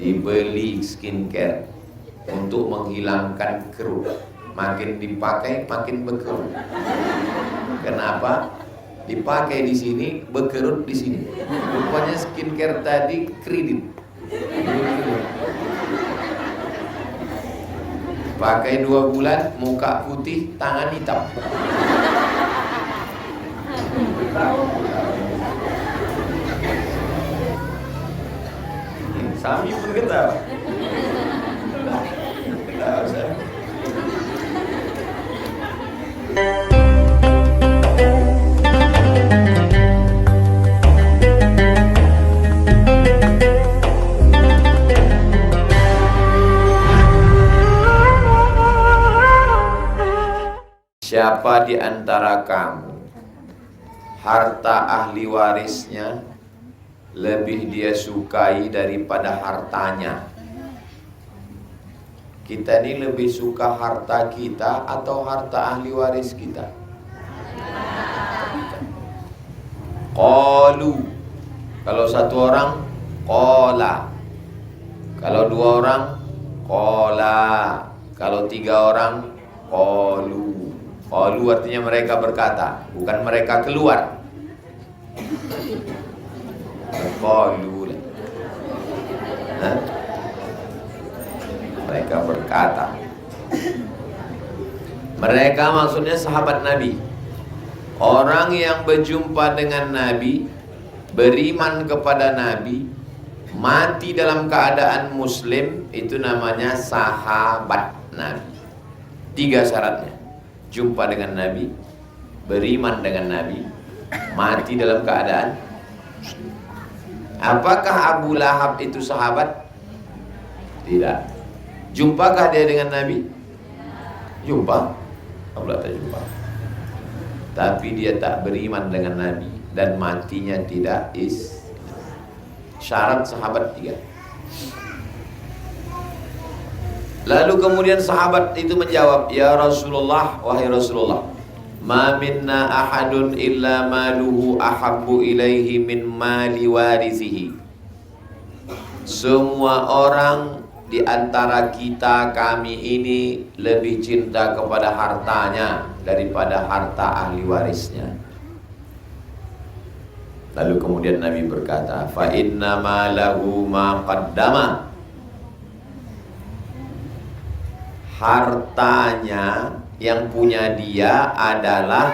dibeli skincare untuk menghilangkan kerut. Makin dipakai makin berkerut. Kenapa? Dipakai di sini, berkerut di sini. Rupanya skincare tadi kredit. Pakai 2 bulan, muka putih, tangan hitam. Sami pun ketawa. Ketawa saya. Siapa di antara kamu harta ahli warisnya lebih dia sukai daripada hartanya? Kita ini lebih suka harta kita atau harta ahli waris kita? Qalu, kalau 1 orang qala, kalau 2 orang qala, kalau 3 orang qalu. Qalu artinya mereka berkata, bukan mereka keluar. Qalu, mereka berkata. Mereka maksudnya sahabat Nabi, orang yang berjumpa dengan Nabi, beriman kepada Nabi, mati dalam keadaan muslim, itu namanya sahabat Nabi. 3 syaratnya: jumpa dengan Nabi, beriman dengan Nabi, mati dalam keadaan muslim. Apakah Abu Lahab itu sahabat? Tidak. Jumpakah dia dengan Nabi? Jumpa. Abu Lahab tak jumpa. Tapi dia tak beriman dengan Nabi dan matinya tidak syarat sahabat 3. Lalu kemudian sahabat itu menjawab, ya Rasulullah, wahai Rasulullah, ma minna ahadun illa maluhu ahabbu ilaihi min mali warisihi. Semua orang di antara kita, kami ini lebih cinta kepada hartanya daripada harta ahli warisnya. Lalu kemudian Nabi berkata, fa inna ma lahu ma qaddama. Hartanya yang punya dia adalah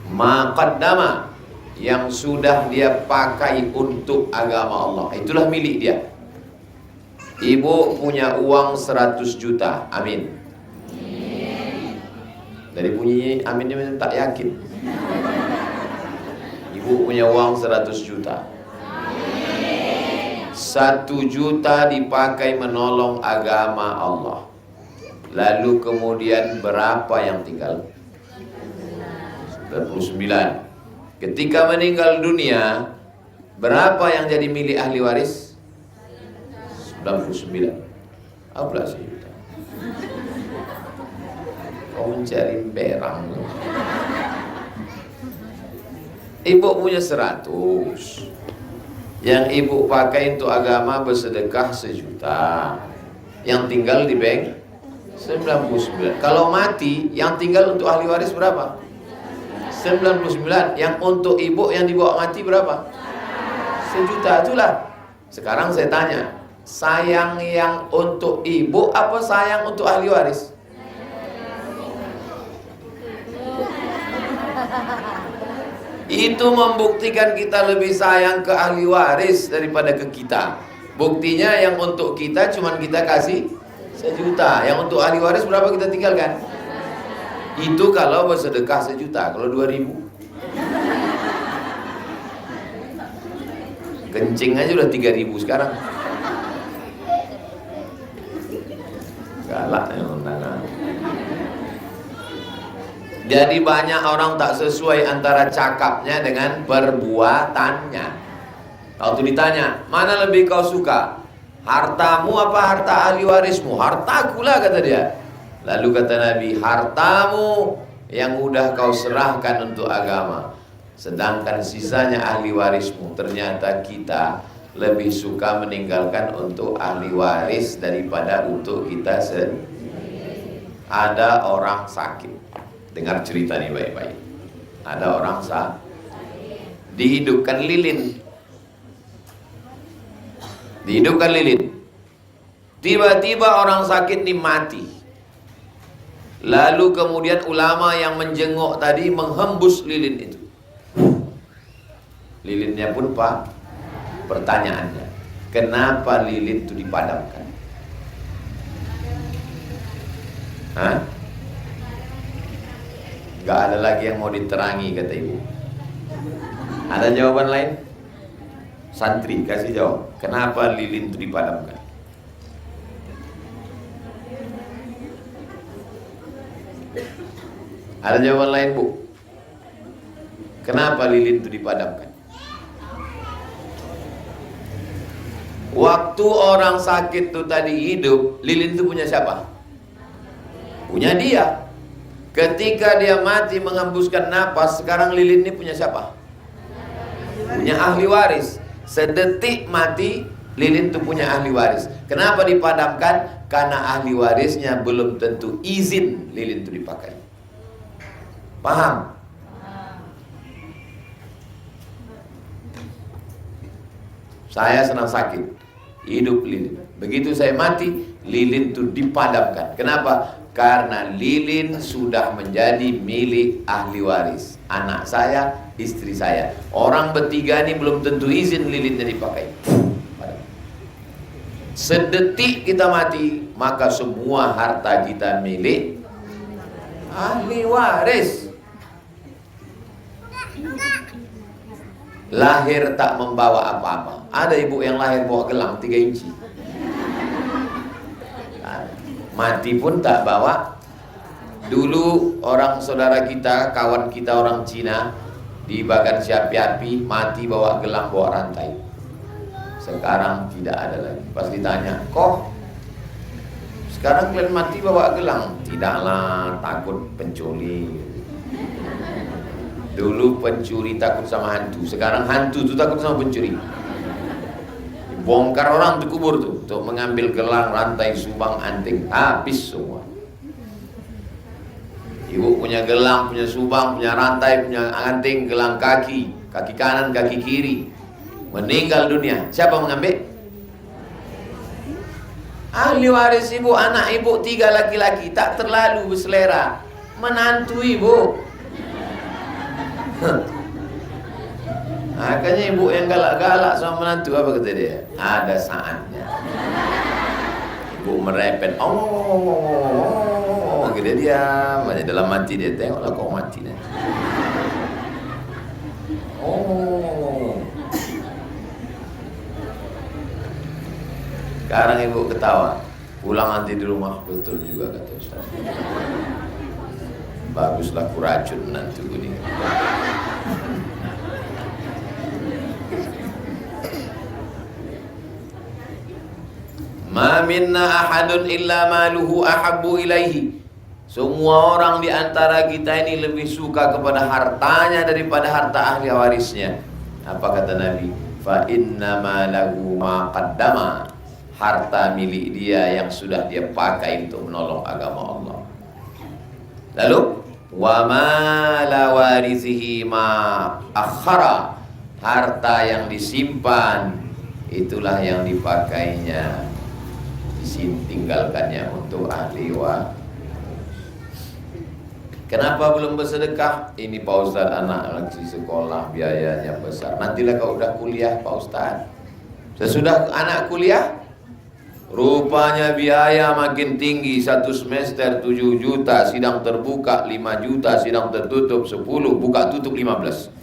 ma qaddama, yang sudah dia pakai untuk agama Allah. Itulah milik dia. Ibu punya uang 100 juta. Amin. Dari bunyinya aminnya tak yakin. Ibu punya uang 100 juta. 1 juta dipakai menolong agama Allah. Lalu kemudian berapa yang tinggal? 99. Ketika meninggal dunia, berapa yang jadi milik ahli waris? 99. Apa sih? Kau mencari berang. Ibu punya 100. Yang ibu pakai untuk agama bersedekah 1 juta. Yang tinggal di bank 99. Kalau mati, yang tinggal untuk ahli waris berapa? 99. Yang untuk ibu yang dibawa mati berapa? 1 juta. Itulah. Sekarang saya tanya, sayang yang untuk ibu apa sayang untuk ahli waris? Itu membuktikan kita lebih sayang ke ahli waris daripada ke kita. Buktinya yang untuk kita cuman kita kasih 1 juta. Yang untuk ahli waris berapa kita tinggalkan? Itu kalau bersedekah 1 juta. Kalau 2.000, kencing aja udah 3.000 sekarang. Galak ya undangan. Jadi banyak orang tak sesuai antara cakapnya dengan perbuatannya. Waktu ditanya, mana lebih kau suka? Hartamu apa harta ahli warismu? Hartaku lah, kata dia. Lalu kata Nabi, hartamu yang udah kau serahkan untuk agama, sedangkan sisanya ahli warismu. Ternyata kita lebih suka meninggalkan untuk ahli waris daripada untuk kita sendiri. Ada orang sakit, dengar cerita nih baik-baik. Ada orang sakit, dihidupkan lilin. Dihidupkan lilin. Tiba-tiba orang sakit ini mati. Lalu kemudian ulama yang menjenguk tadi menghembus lilin itu. Lilinnya pun Pak, pertanyaannya, kenapa lilin itu dipadamkan? Hah? Gak ada lagi yang mau diterangi, kata ibu. Ada jawaban lain? Santri kasih jawab, kenapa lilin itu dipadamkan? Ada jawaban lain, Bu? Kenapa lilin itu dipadamkan? Waktu orang sakit itu tadi hidup, lilin itu punya siapa? Punya dia. Ketika dia mati menghembuskan napas, sekarang lilin ini punya siapa? Punya ahli waris. Sedetik mati, lilin itu punya ahli waris. Kenapa dipadamkan? Karena ahli warisnya belum tentu izin lilin itu dipakai. Paham? Saya senang sakit, hidup lilin. Begitu saya mati, lilin itu dipadamkan. Kenapa? Karena lilin sudah menjadi milik ahli waris. Anak saya, istri saya. Orang bertiga ini belum tentu izin lilinnya dipakai. Sedetik kita mati, maka semua harta kita milik ahli waris. Lahir tak membawa apa-apa. Ada ibu yang lahir bawa gelang 3 inci. Mati pun tak bawa. Dulu orang saudara kita, kawan kita orang Cina, dibakar api-api, mati bawa gelang, bawa rantai. Sekarang tidak ada lagi. Pas ditanya, kok sekarang kalian mati bawa gelang? Tidaklah, takut pencuri. Dulu pencuri takut sama hantu, sekarang hantu itu takut sama pencuri. Bongkar orang di kubur tuh untuk mengambil gelang, rantai, subang, anting, habis semua. Ibu punya gelang, punya subang, punya rantai, punya anting, gelang kaki, kaki kanan, kaki kiri. Meninggal dunia, siapa mengambil? Ahli waris ibu, anak ibu 3 laki-laki, tak terlalu berselera. Menantu ibu. Makanya ibu yang galak-galak sama menantu, apa kata dia? Ada saatnya. Ibu merepet, oh, gitu dia, dalam mati dia, tengoklah kau mati nih. Oh. Sekarang ibu ketawa, pulang nanti di rumah, betul juga kata Ustaz. Baguslah kuracun menantu ini. Ma minna ahadun illa maluhu ahabbu ilaihi. Semua orang di antara kita ini lebih suka kepada hartanya daripada harta ahli warisnya. Apa kata Nabi? Fa inna ma lahu ma qaddama. Harta milik dia yang sudah dia pakai untuk menolong agama Allah. Lalu wa ma la warithihi ma akhara. Harta yang disimpan itulah yang dipakainya, tinggalkannya untuk ahli waris. Kenapa belum bersedekah? Ini Pak Ustaz, anak lagi sekolah biayanya besar. Nantilah kau udah kuliah Pak Ustaz. Sesudah anak kuliah, rupanya biaya makin tinggi. 1 semester 7 juta, sidang terbuka 5 juta, sidang tertutup 10, buka tutup 15.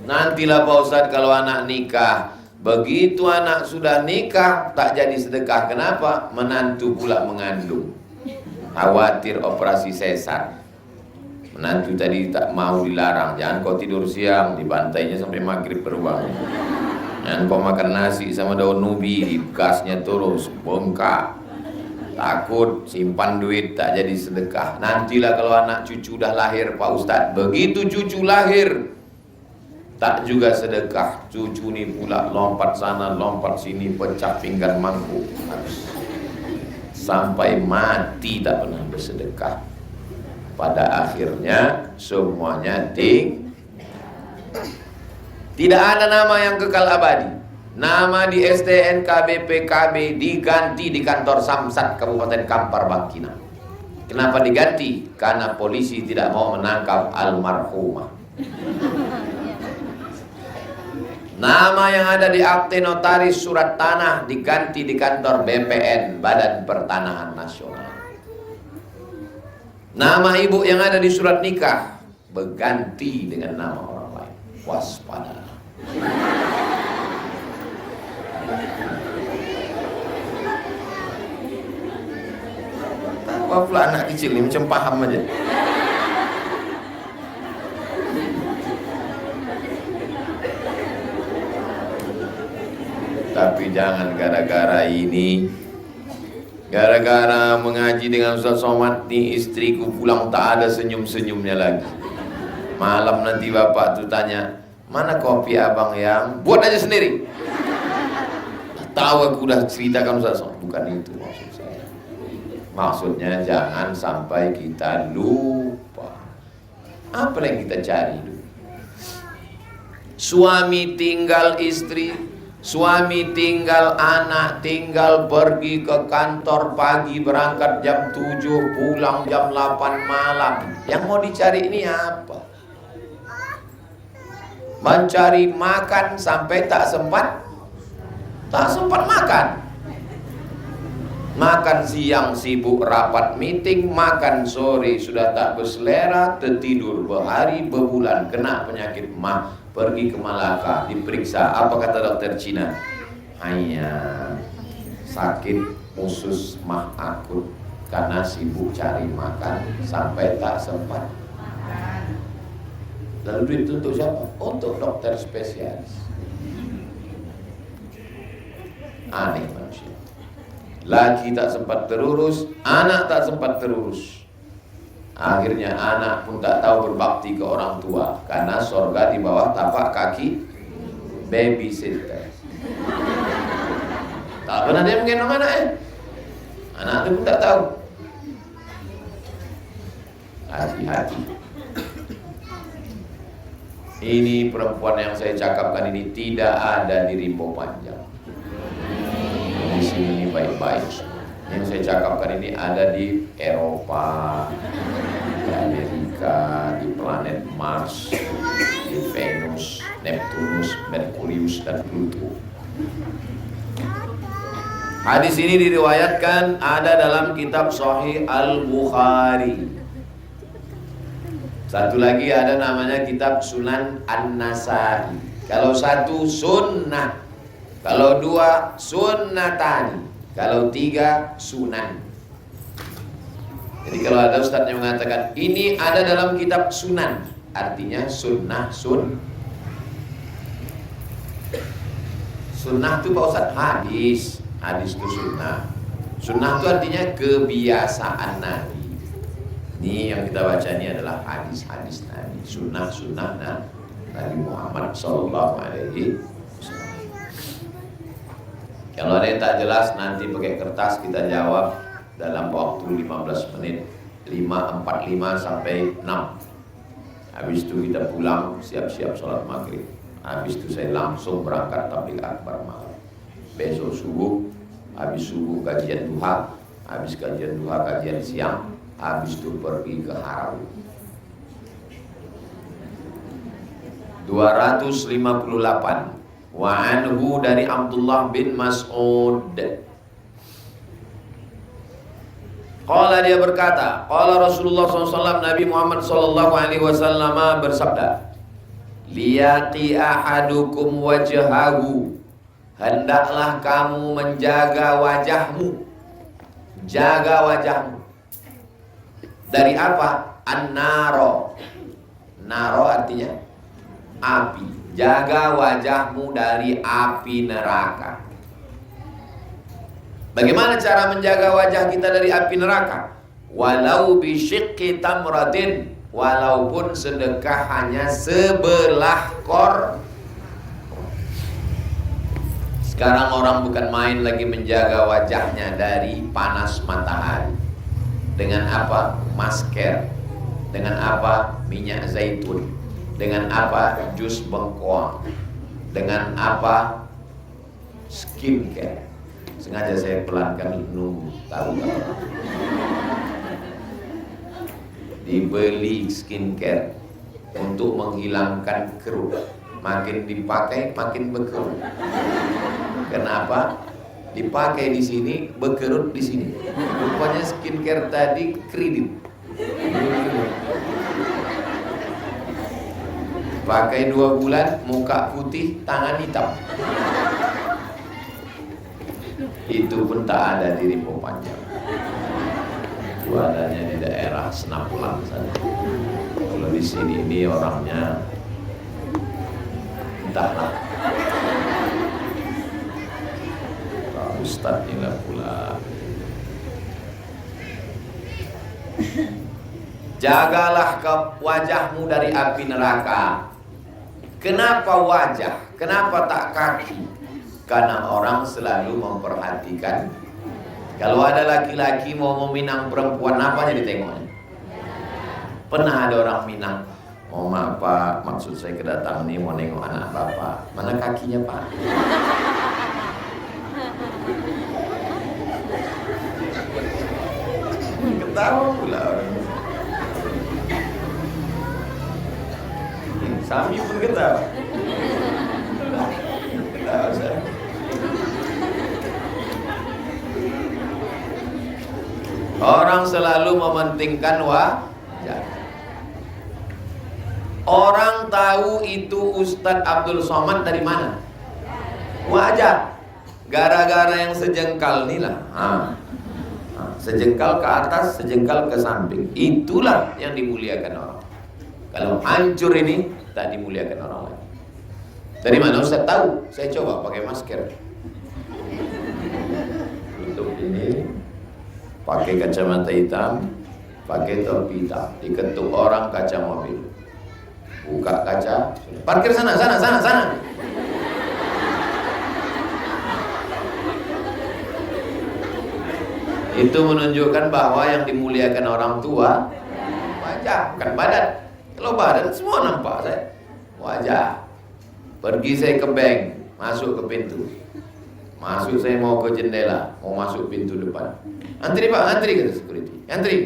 Nantilah Pak Ustaz kalau anak nikah. Begitu anak sudah nikah, tak jadi sedekah. Kenapa? Menantu pula mengandung. Khawatir operasi sesar. Menantu tadi tak mau dilarang, jangan kau tidur siang, dibantainya sampai maghrib beruang. Jangan kau makan nasi sama daun nubi, gasnya terus bengkak. Takut simpan duit tak jadi sedekah. Nantilah kalau anak cucu dah lahir Pak Ustaz. Begitu cucu lahir, Tak juga sedekah, cucu ni pula lompat sana, lompat sini, pecah pinggan mangkuk. Sampai mati tak pernah bersedekah. Pada akhirnya semuanya tidak ada nama yang kekal abadi. Nama di STNK BPKB diganti di kantor Samsat Kabupaten Kampar Bangkinang. Kenapa diganti? Karena polisi tidak mau menangkap almarhumah. Nama yang ada di akte notaris surat tanah diganti di kantor BPN, Badan Pertanahan Nasional. Nama ibu yang ada di surat nikah berganti dengan nama orang lain. Waspada. Apa pula anak kecil ni macam paham aja. Tapi jangan gara-gara ini, gara-gara mengaji dengan Ustaz Somad ni, istriku pulang tak ada senyum-senyumnya lagi. Malam nanti bapak tu tanya, mana kopi abang yang buat aja sendiri? Tahu aku udah ceritakan Ustaz Somad. Bukan itu maksud saya. Maksudnya jangan sampai kita lupa. Apa yang kita cari dulu? Suami tinggal istri, suami tinggal anak, tinggal pergi ke kantor pagi, berangkat jam 7, pulang jam 8 malam. Yang mau dicari ini apa? Mencari makan sampai tak sempat makan. Makan siang sibuk rapat meeting, makan sore sudah tak berselera, tertidur berhari berbulan, kena penyakit mah, pergi ke Malaka, diperiksa, apa kata dokter Cina? Hanya sakit usus mah akut karena sibuk cari makan sampai tak sempat. Lalu duit itu untuk siapa? Untuk dokter spesialis. Aneh manusia. Laki tak sempat terurus, anak tak sempat terurus. Akhirnya anak pun tak tahu berbakti ke orang tua, karena sorga di bawah tapak kaki babysitter. Tak pernah dia menggendong anak anak itu pun tak tahu. Hati-hati. Ini perempuan yang saya cakapkan ini tidak ada di Rimbo Panjang. Di sini baik-baik. Yang saya cakapkan ini ada di Eropa, di Amerika, di planet Mars, di Venus, Neptunus, Merkurius, dan Pluto. Hadis ini diriwayatkan ada dalam kitab Sahih Al-Bukhari. Satu lagi ada namanya kitab Sunan An-Nasai. Kalau satu sunnah, kalau dua sunnatani, kalau tiga sunan. Jadi kalau ada ustaz yang mengatakan ini ada dalam kitab sunan, artinya sunnah sunnah itu Pak Ustaz hadis itu sunnah. Sunnah itu artinya kebiasaan Nabi. Ini yang kita baca ini adalah hadis-hadis Nabi, sunnah Nabi Muhammad Sallallahu Alaihi Wasallam. Kalau ada yang tak jelas nanti pakai kertas kita jawab dalam waktu 15 menit, 5:45 sampai 6. Habis itu kita pulang siap-siap sholat maghrib. Habis itu saya langsung berangkat tabligh akbar malam. Besok subuh, habis subuh kajian duha, habis kajian duha kajian siang, habis itu pergi ke Haram. 258. Wa anhu dari Abdullah bin Mas'ud. Qala dia berkata, qala Rasulullah SAW, Nabi Muhammad SAW bersabda, liyaqi ahadukum wajhahu, hendaklah kamu menjaga wajahmu. Jaga wajahmu. Dari apa? An-naro. Naro artinya api. Jaga wajahmu dari api neraka. Bagaimana cara menjaga wajah kita dari api neraka? Walau bisyiqqi tamratin, walaupun sedekah hanya sebelah kor. Sekarang orang bukan main lagi menjaga wajahnya dari panas matahari. Dengan apa? Masker. Dengan apa? Minyak zaitun. Dengan apa? Jus bengkoang. Dengan apa? Skincare. Sengaja saya pelankan nunggu tahu. Dibeli skincare untuk menghilangkan kerut. Makin dipakai makin berkerut. Kenapa? Dipakai di sini, berkerut di sini. Rupanya skincare tadi kredit. Pakai 2 bulan, muka putih, tangan hitam. Itu pun tak ada di Rimbo Panjang. Itu adanya di daerah Senapulan sana. Kalau di sini ini orangnya entahlah. Pak Ustadz inilah pula. Jagalah wajahmu dari api neraka. Kenapa wajah? Kenapa tak kaki? Karena orang selalu memperhatikan. Kalau ada laki-laki mau meminang perempuan, apa yang ditengoknya? Pernah ada orang minang, oh maaf Pak, maksud saya kedatangan ini mau nengok anak Bapak. Mana kakinya Pak? Ketawa pula orang. Sami pun ketawa. Ketawa saya. Orang selalu mementingkan wajah. Orang tahu itu Ustadz Abdul Somad dari mana? Wajah. Gara-gara yang sejengkal inilah. Sejengkal ke atas, sejengkal ke samping. Itulah yang dimuliakan orang. Kalau hancur ini, tak dimuliakan orang lain. Dari mana Ustadz tahu? Saya coba pakai masker. Tutup ini, pakai kacamata hitam, pakai topi hitam, diketuk orang kaca mobil. Buka kaca, parkir sana. Itu menunjukkan bahwa yang dimuliakan orang tua wajah, bukan badan. Kalau badan semua nampak saya. Wajah. Pergi saya ke bank, masuk ke pintu. Masuk saya mau ke jendela, mau masuk pintu depan. Antri Pak, antri kata security. Antri.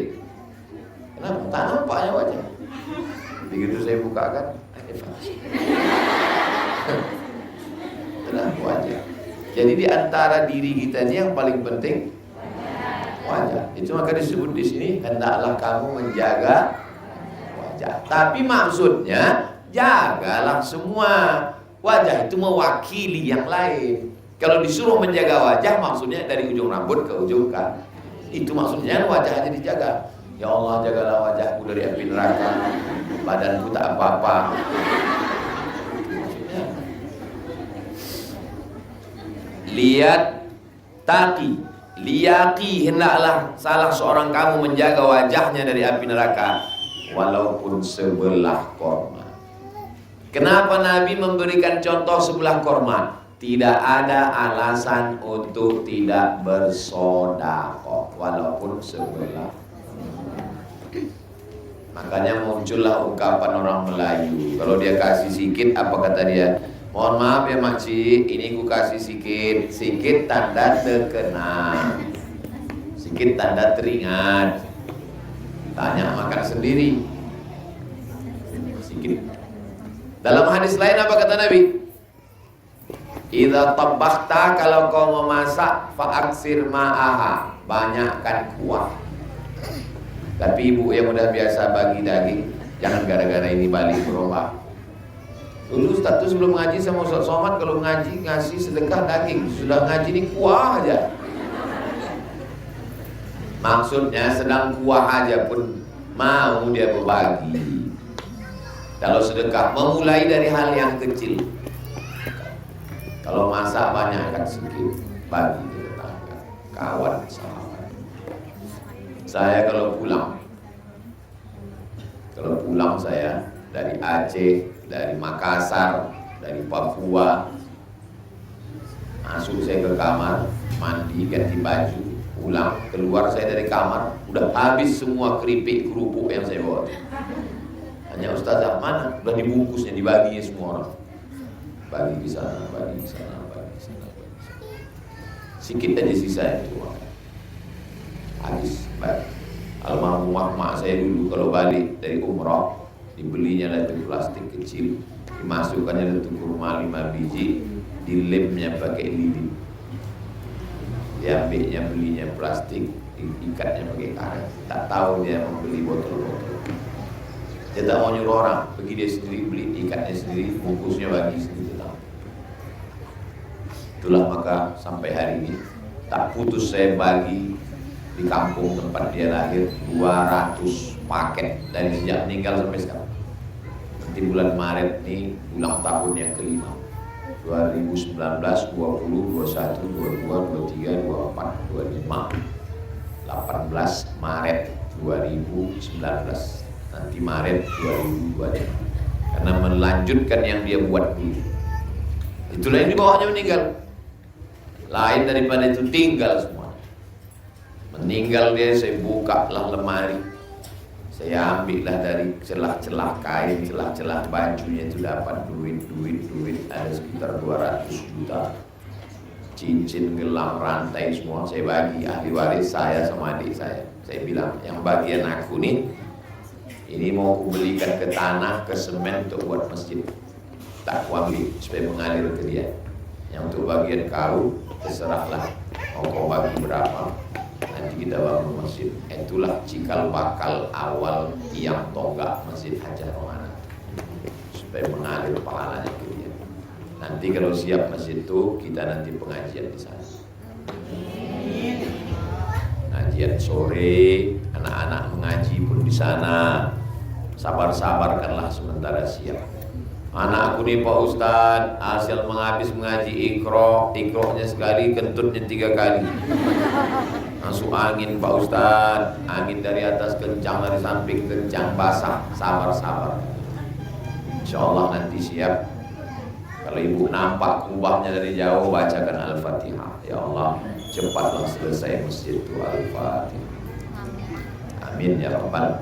Kenapa? Tak nampaknya wajah. Begitu saya bukakan, kenapa wajah? Jadi di antara diri kita ini yang paling penting wajah. Itu maka disebut di sini hendaklah kamu menjaga wajah. Tapi maksudnya jagalah semua. Wajah itu mewakili yang lain. Kalau disuruh menjaga wajah maksudnya dari ujung rambut ke ujung kaki. Itu maksudnya wajah aja dijaga. Ya Allah, jagalah wajahku dari api neraka. Badanku tak apa-apa. Maksudnya lihat taki, liyaki, hendaklah salah seorang kamu menjaga wajahnya dari api neraka walaupun sebelah korma. Kenapa Nabi memberikan contoh sebelah korma? Tidak ada alasan untuk tidak bersedekah walaupun sebelah. Makanya muncullah ungkapan orang Melayu. Kalau dia kasih sikit, apa kata dia? Mohon maaf ya makcik, ini ku kasih sikit. Sikit tanda terkenal, sikit tanda teringat. Tanya makan sendiri. Sikit. Dalam hadis lain apa kata Nabi? Idza tabakhta, kalau kau memasak, fa'aksir ma'aha, banyakkan kuah. Tapi ibu yang udah biasa bagi daging, jangan gara-gara ini balik berubah. Dulu Ustaz tuh sebelum ngaji sama Ustaz Somad, kalau ngaji ngasih sedekah daging, sudah ngaji ini kuah aja. Maksudnya sedang kuah aja pun mau dia berbagi. Kalau sedekah memulai dari hal yang kecil. Kalau masak banyakkan sedikit, bagi ke tetangga, kawan, sahabat. Saya kalau pulang Kalau pulang saya dari Aceh, dari Makassar, dari Papua, masuk saya ke kamar, mandi, ganti baju, pulang, keluar saya dari kamar, udah habis semua keripik kerupuk yang saya bawa. Hanya Ustazah, mana? Udah dibungkusnya, dibaginya semua orang. Bagi di sana, bagi di sana, bagi di sana, bagi di sana. Sikit aja sisa itu. Habis, baik. Almarhumah mak saya dulu kalau balik dari umrah, dibelinya lagi plastik kecil, dimasukkannya itu kurma 5 biji, dilemnya pakai lilin, diambilnya belinya plastik, diikatnya pakai karet. Tak tahu dia membeli botol-botol. Dia tak mau nyuruh orang, pergi dia sendiri beli, ikatnya sendiri, bungkusnya bagi sendiri. Itulah maka sampai hari ini tak putus saya bagi di kampung tempat dia lahir 200 paket dari sejak meninggal sampai sekarang. Nanti bulan Maret ini ulang tahun yang kelima, 2019, 20, 21, 22, 23, 24, 25, 18 Maret 2019, nanti Maret 2025, karena melanjutkan yang dia buat dulu. Itulah yang dibawahnya meninggal. Lain daripada itu tinggal semua. Meninggal dia, saya buka lah lemari, saya ambillah dari celah-celah kain, celah-celah bajunya itu dapat duit, ada sekitar 200 juta, cincin, gelang, rantai semua saya bagi ahli waris saya sama adik saya. Saya bilang, yang bagian aku nih, ini mau aku belikan ke tanah, ke semen untuk buat masjid, tak aku ambil supaya mengalir ke dia. Yang untuk bagian kau terserahlah, mau kau bagi berapa, nanti kita bangun masjid. Itulah cikal bakal awal tiang tonggak Masjid Hajah Romana, supaya mengalir pahalanya ke dia. Nanti kalau siap masjid itu, kita nanti pengajian di sana. Pengajian sore, anak-anak mengaji pun di sana. Sabar-sabarkanlah sementara siap. Anakku nih Pak Ustadz, hasil menghabis mengaji ikrohnya sekali, kentutnya 3 kali. Masuk angin Pak Ustadz, angin dari atas kencang, dari samping kencang, basah. Sabar-sabar, insya Allah nanti siap. Kalau ibu nampak kubahnya dari jauh, bacakan Al-Fatihah. Ya Allah, cepatlah selesai masjid itu. Al-Fatihah. Amin ya Rabbal